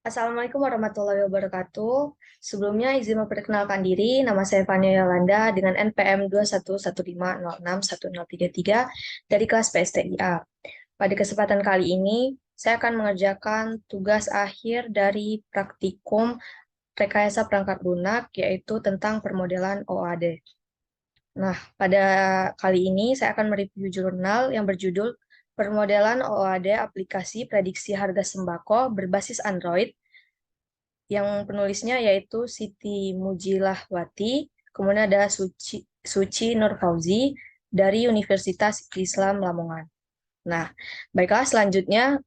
Assalamualaikum warahmatullahi wabarakatuh. Sebelumnya izin memperkenalkan diri, nama saya Fania Yolanda dengan NPM 21150611033 dari kelas PSTIA. Pada kesempatan kali ini, saya akan mengerjakan tugas akhir dari praktikum rekayasa perangkat lunak, yaitu tentang permodelan OAD. Nah, pada kali ini saya akan mereview jurnal yang berjudul Permodelan OAD Aplikasi Prediksi Harga Sembako Berbasis Android yang penulisnya yaitu Siti Mujilahwati, kemudian ada Suci Nur Fauzi dari Universitas Islam Lamongan. Nah, baiklah selanjutnya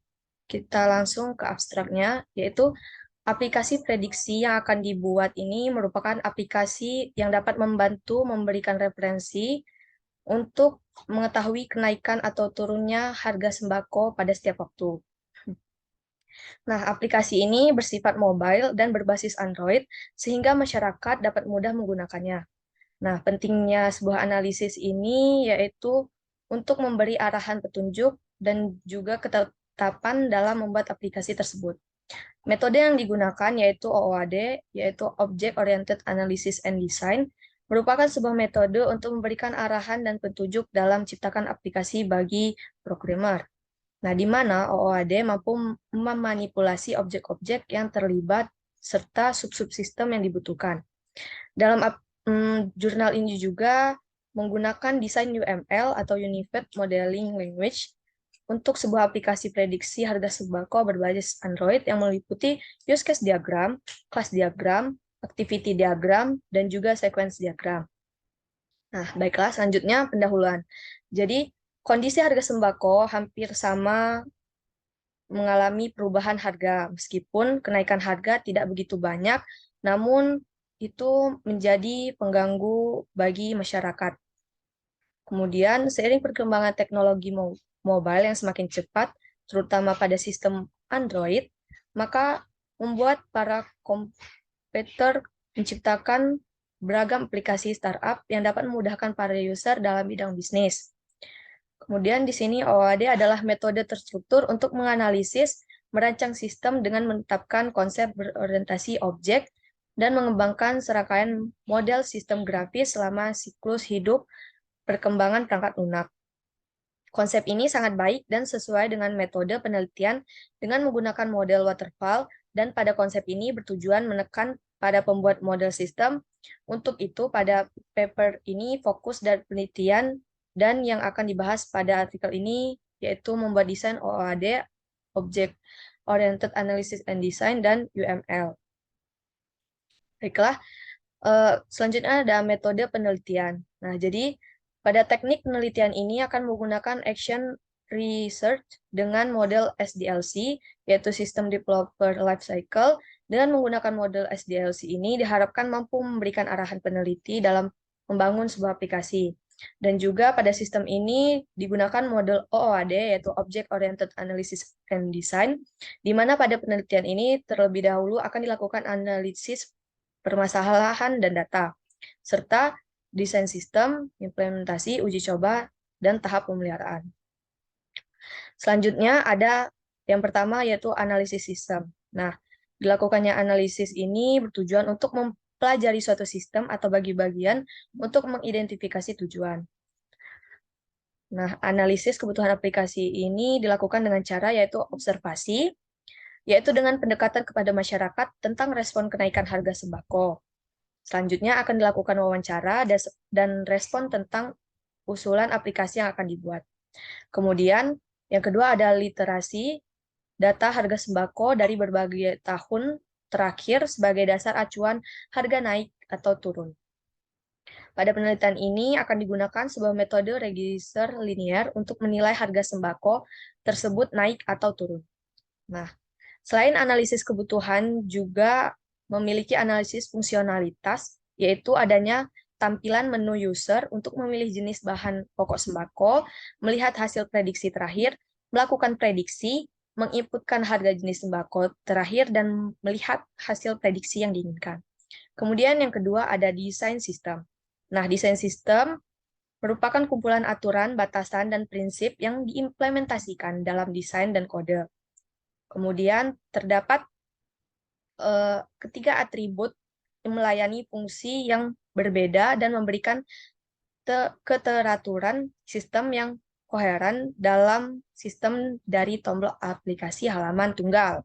kita langsung ke abstraknya, yaitu aplikasi prediksi yang akan dibuat ini merupakan aplikasi yang dapat membantu memberikan referensi untuk mengetahui kenaikan atau turunnya harga sembako pada setiap waktu. Nah, aplikasi ini bersifat mobile dan berbasis Android, sehingga masyarakat dapat mudah menggunakannya. Nah, pentingnya sebuah analisis ini yaitu untuk memberi arahan petunjuk dan juga ketetapan dalam membuat aplikasi tersebut. Metode yang digunakan yaitu OOAD, yaitu Object Oriented Analysis and Design, merupakan sebuah metode untuk memberikan arahan dan petunjuk dalam ciptakan aplikasi bagi programmer. Nah, di mana OOAD mampu memanipulasi objek-objek yang terlibat serta sub-subsistem yang dibutuhkan. Dalam jurnal ini juga menggunakan desain UML atau Unified Modeling Language untuk sebuah aplikasi prediksi harga sembako berbasis Android yang meliputi use case diagram, class diagram, activity diagram, dan juga sequence diagram. Nah, baiklah, selanjutnya pendahuluan. Jadi, kondisi harga sembako hampir sama mengalami perubahan harga, meskipun kenaikan harga tidak begitu banyak, namun itu menjadi pengganggu bagi masyarakat. Kemudian, seiring perkembangan teknologi mobile yang semakin cepat, terutama pada sistem Android, maka membuat para kompetitor menciptakan beragam aplikasi startup yang dapat memudahkan para user dalam bidang bisnis. Kemudian di sini OAD adalah metode terstruktur untuk menganalisis, merancang sistem dengan menetapkan konsep berorientasi objek, dan mengembangkan serangkaian model sistem grafis selama siklus hidup perkembangan perangkat lunak. Konsep ini sangat baik dan sesuai dengan metode penelitian dengan menggunakan model waterfall, dan pada konsep ini bertujuan menekan pada pembuat model sistem. Untuk itu, pada paper ini fokus dari penelitian dan yang akan dibahas pada artikel ini yaitu membuat desain OOAD, Object Oriented Analysis and Design, dan UML. Baiklah, selanjutnya ada metode penelitian. Nah, jadi pada teknik penelitian ini akan menggunakan action research dengan model SDLC, yaitu System Developer Lifecycle. Dengan menggunakan model SDLC ini diharapkan mampu memberikan arahan peneliti dalam membangun sebuah aplikasi. Dan juga pada sistem ini digunakan model OOAD, yaitu Object Oriented Analysis and Design, di mana pada penelitian ini terlebih dahulu akan dilakukan analisis permasalahan dan data, serta desain sistem, implementasi, uji coba, dan tahap pemeliharaan. Selanjutnya ada yang pertama yaitu analisis sistem. Nah, dilakukannya analisis ini bertujuan untuk mempelajari suatu sistem atau bagi-bagian untuk mengidentifikasi tujuan. Nah, analisis kebutuhan aplikasi ini dilakukan dengan cara yaitu observasi, yaitu dengan pendekatan kepada masyarakat tentang respon kenaikan harga sembako. Selanjutnya akan dilakukan wawancara dan respon tentang usulan aplikasi yang akan dibuat. Kemudian, yang kedua ada literasi data harga sembako dari berbagai tahun terakhir sebagai dasar acuan harga naik atau turun. Pada penelitian ini akan digunakan sebuah metode register linier untuk menilai harga sembako tersebut naik atau turun. Nah, selain analisis kebutuhan, juga memiliki analisis fungsionalitas, yaitu adanya tampilan menu user untuk memilih jenis bahan pokok sembako, melihat hasil prediksi terakhir, melakukan prediksi, menginputkan harga jenis sembako terakhir, dan melihat hasil prediksi yang diinginkan. Kemudian yang kedua ada desain sistem. Nah, desain sistem merupakan kumpulan aturan, batasan, dan prinsip yang diimplementasikan dalam desain dan kode. Kemudian terdapat ketiga atribut yang melayani fungsi yang berbeda dan memberikan keteraturan sistem yang koheren dalam sistem dari tombol aplikasi halaman tunggal.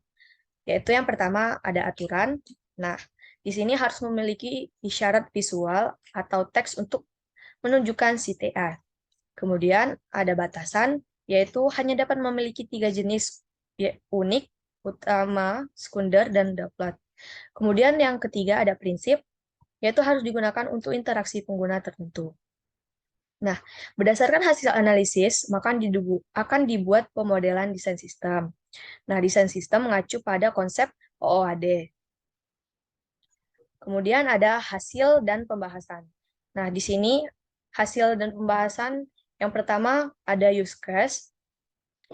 Yaitu yang pertama ada aturan. Nah, di sini harus memiliki isyarat visual atau teks untuk menunjukkan CTA. Kemudian ada batasan, yaitu hanya dapat memiliki 3 jenis unik, utama, sekunder, dan doublet. Kemudian yang ketiga ada prinsip, yaitu harus digunakan untuk interaksi pengguna tertentu. Nah, berdasarkan hasil analisis, maka akan dibuat pemodelan desain sistem. Nah, desain sistem mengacu pada konsep OOAD. Kemudian ada hasil dan pembahasan. Nah, di sini hasil dan pembahasan yang pertama ada use case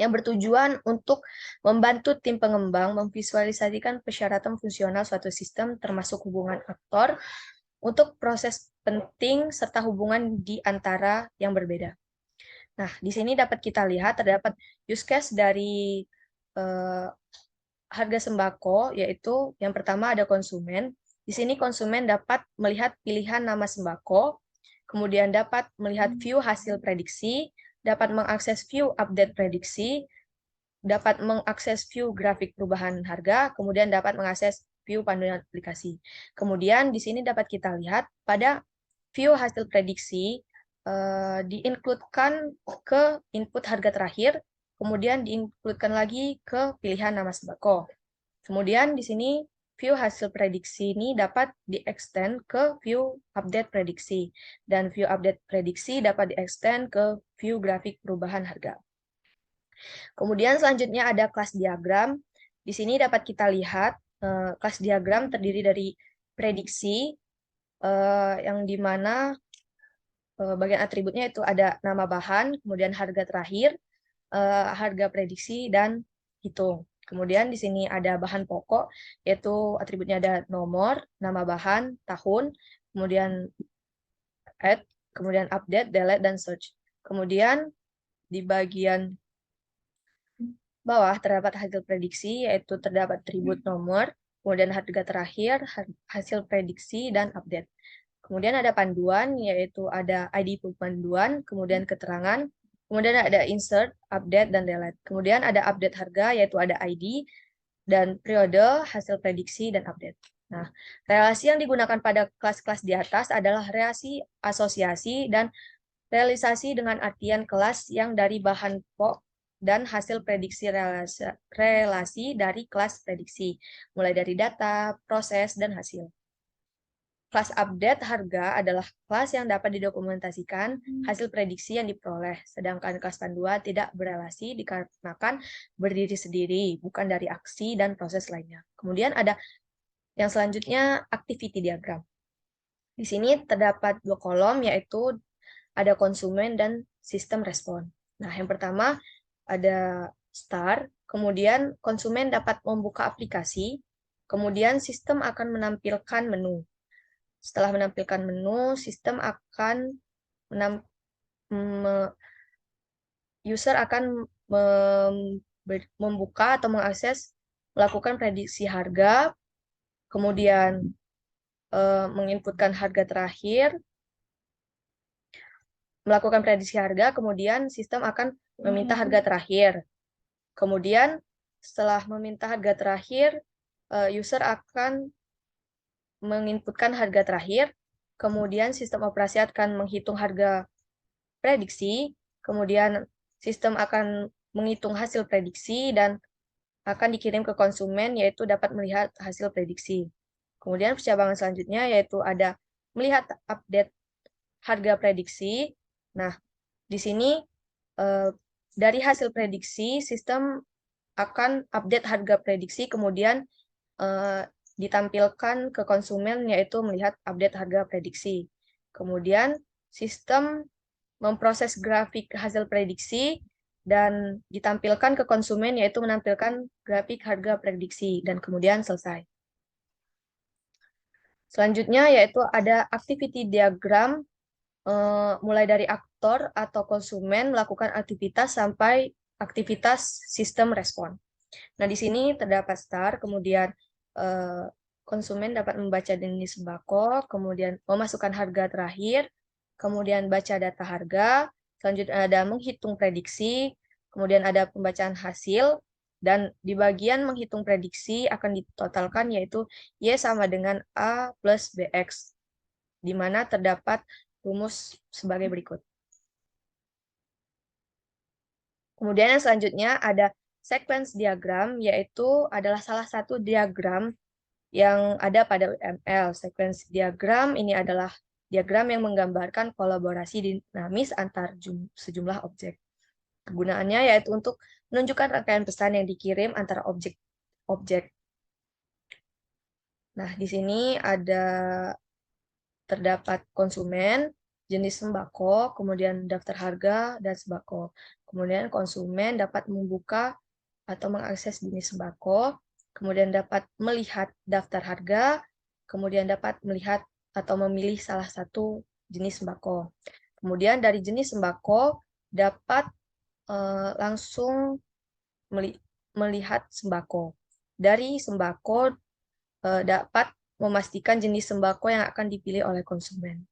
yang bertujuan untuk membantu tim pengembang memvisualisasikan persyaratan fungsional suatu sistem termasuk hubungan aktor untuk proses penting serta hubungan di antara yang berbeda. Nah, di sini dapat kita lihat terdapat use case dari harga sembako, yaitu yang pertama ada konsumen. Di sini konsumen dapat melihat pilihan nama sembako, kemudian dapat melihat view hasil prediksi, dapat mengakses view update prediksi, dapat mengakses view grafik perubahan harga, kemudian dapat mengakses view panduan aplikasi. Kemudian di sini dapat kita lihat pada view hasil prediksi diinkludkan ke input harga terakhir, kemudian diinkludkan lagi ke pilihan nama sembako. Kemudian di sini view hasil prediksi ini dapat di-extend ke view update prediksi, dan view update prediksi dapat di-extend ke view grafik perubahan harga. Kemudian selanjutnya ada kelas diagram. Di sini dapat kita lihat kelas diagram terdiri dari prediksi, yang dimana bagian atributnya itu ada nama bahan, kemudian harga terakhir, harga prediksi, dan hitung. Kemudian di sini ada bahan pokok, yaitu atributnya ada nomor, nama bahan, tahun, kemudian add, kemudian update, delete, dan search. Kemudian di bagian bawah terdapat hasil prediksi, yaitu terdapat atribut nomor, kemudian harga terakhir, hasil prediksi, dan update. Kemudian ada panduan, yaitu ada ID panduan, kemudian keterangan, kemudian ada insert, update, dan delete. Kemudian ada update harga, yaitu ada ID, dan periode, hasil prediksi, dan update. Nah, relasi yang digunakan pada kelas-kelas di atas adalah relasi asosiasi dan realisasi dengan artian kelas yang dari bahan pokok dan hasil prediksi relasi dari kelas prediksi, mulai dari data, proses, dan hasil. Kelas update harga adalah kelas yang dapat didokumentasikan hasil prediksi yang diperoleh, sedangkan kelas panduan tidak berelasi dikarenakan berdiri sendiri, bukan dari aksi dan proses lainnya. Kemudian ada yang selanjutnya activity diagram. Di sini terdapat 2 kolom, yaitu ada konsumen dan sistem respon. Nah, yang pertama ada start, kemudian konsumen dapat membuka aplikasi, kemudian sistem akan menampilkan menu. Setelah menampilkan menu, sistem akan user akan membuka atau mengakses, melakukan prediksi harga, kemudian menginputkan harga terakhir, melakukan prediksi harga, kemudian sistem akan meminta harga terakhir. Kemudian setelah meminta harga terakhir, user akan menginputkan harga terakhir, kemudian sistem operasi akan menghitung harga prediksi, kemudian sistem akan menghitung hasil prediksi dan akan dikirim ke konsumen, yaitu dapat melihat hasil prediksi. Kemudian percabangan selanjutnya yaitu ada melihat update harga prediksi. Nah, di sini dari hasil prediksi, sistem akan update harga prediksi, kemudian ditampilkan ke konsumen, yaitu melihat update harga prediksi. Kemudian sistem memproses grafik hasil prediksi dan ditampilkan ke konsumen, yaitu menampilkan grafik harga prediksi, dan kemudian selesai. Selanjutnya yaitu ada activity diagram, mulai dari aktor atau konsumen melakukan aktivitas sampai aktivitas sistem respon. Nah, di sini terdapat start, kemudian konsumen dapat membaca jenis sembako, kemudian memasukkan harga terakhir, kemudian baca data harga, selanjutnya ada menghitung prediksi, kemudian ada pembacaan hasil, dan di bagian menghitung prediksi akan ditotalkan yaitu Y sama dengan A plus BX, di mana terdapat rumus sebagai berikut. Kemudian yang selanjutnya ada sequence diagram, yaitu adalah salah satu diagram yang ada pada UML. Sequence diagram ini adalah diagram yang menggambarkan kolaborasi dinamis antar sejumlah objek. Kegunaannya yaitu untuk menunjukkan rangkaian pesan yang dikirim antara objek-objek. Nah, di sini terdapat konsumen, jenis sembako, kemudian daftar harga, dan sembako. Kemudian konsumen dapat membuka atau mengakses jenis sembako, kemudian dapat melihat daftar harga, kemudian dapat melihat atau memilih salah satu jenis sembako. Kemudian dari jenis sembako dapat langsung melihat sembako. Dari sembako dapat memastikan jenis sembako yang akan dipilih oleh konsumen.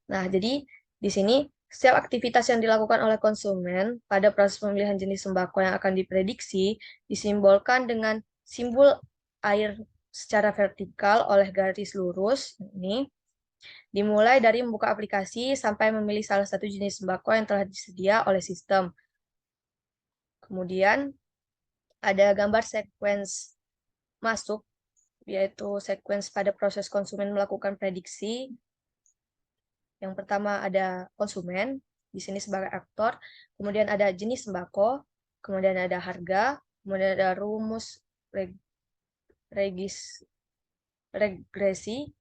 Nah, jadi di sini setiap aktivitas yang dilakukan oleh konsumen pada proses pemilihan jenis sembako yang akan diprediksi disimbolkan dengan simbol air secara vertikal oleh garis lurus ini, dimulai dari membuka aplikasi sampai memilih salah satu jenis sembako yang telah disedia oleh sistem. Kemudian ada gambar sequence masuk, yaitu sequence pada proses konsumen melakukan prediksi. Yang pertama ada konsumen, di sini sebagai aktor, kemudian ada jenis sembako, kemudian ada harga, kemudian ada rumus regresi,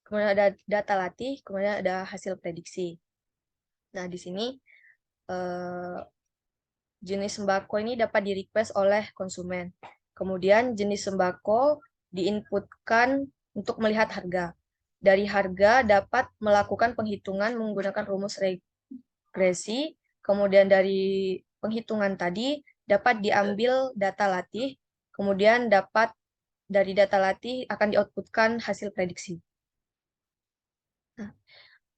kemudian ada data latih, kemudian ada hasil prediksi. Nah, di sini jenis sembako ini dapat di-request oleh konsumen. Kemudian jenis sembako diinputkan untuk melihat harga. Dari harga dapat melakukan penghitungan menggunakan rumus regresi, kemudian dari penghitungan tadi dapat diambil data latih, kemudian dari data latih akan di-outputkan hasil prediksi. Nah,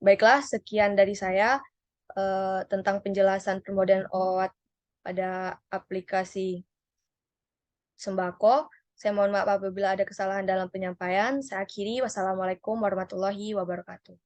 baiklah, sekian dari saya tentang penjelasan permodalan OAT pada aplikasi sembako. Saya mohon maaf apabila ada kesalahan dalam penyampaian. Saya akhiri. Wassalamualaikum warahmatullahi wabarakatuh.